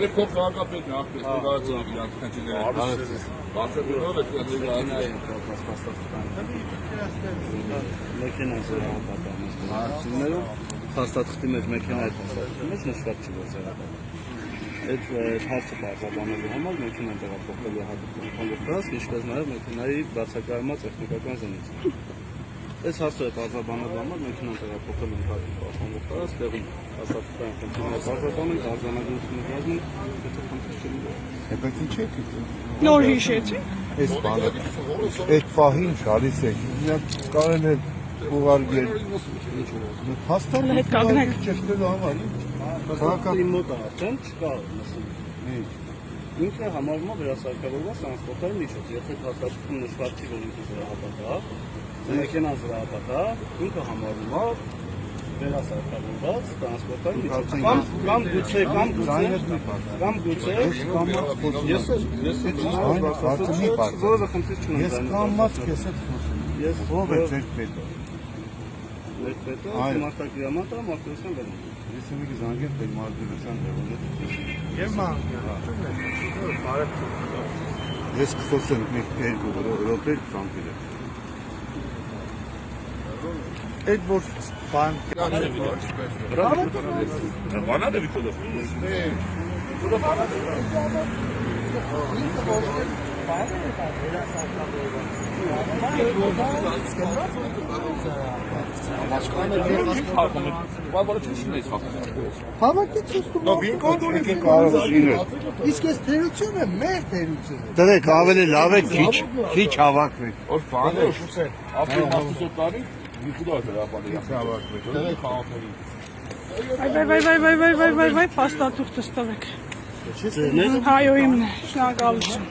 Եկող քաղաքապետն է, աղբես նկարացել եք իրանք քնջիները։ Բարձրացնելով եք մեքենան զրահապատաններով հաստատքի մեջ մեքենայի հաստատքի մեջ նշված չի որ զրահապատ։ Այդ հարցը բարձրացնելու համար մեքենան տեղափոխելու հատուկ ինչպես նաև մեքենայի բացակայումած տեխնիկական զննություն։ Այս հարցը բարձրացնելու համար մեքենան տեղափոխելու հատուկ պահպանող տարածք տեղում հաստատության խնդիրներ բարձրացնենք, արձանագրությունը կազմում, եթե խնդիր չլինի։ Բայց ինչ է Նոր հիշեցի։ այս բանը, այդ պահին գալիս է, կարեն է ուղարկել, հաստատ հետ կանգնեք։ ճշտելու համար, Քաղաքապետի մոտ արդեն չկա նշում։ Ինքը համարվում է վերասարքավորված տրանսպորտային միջոց, եթե հաստատություն նշված չի, որ ինքը զրահապատ է, մեքենան զրահապատ է, ինքը համարվում է վերասարքավորված տրանսպորտային միջոց։ Կամ գուցե որևէ խնդիր չունեմ։ ես կամած կես հետ խոսում, ով է ձեր պետը։ Պետը մարտակիրամատը մարտիրոսյան վերում։ Ես եմ եկի զանգել պետ մարտիրոսյան վերում։ Ես կխոսեմ մեկ երկու րոպե ծանքել է։ Այդ որ բան Բանալը վիճել է։ Հավաքից իսկ ես թերություն եմ, մեր թերություն է։ Դրեք ավելի լավ է քիչ հավաքվեք։ Որ բանը ապրիլ մասը տարի դիպուլա դրապանը հավաքվեք։ Դրեք խաղաղների։ Վայ, փաստաթուղթ ստվեք։ Հայո իմն է, շնորհակալություն։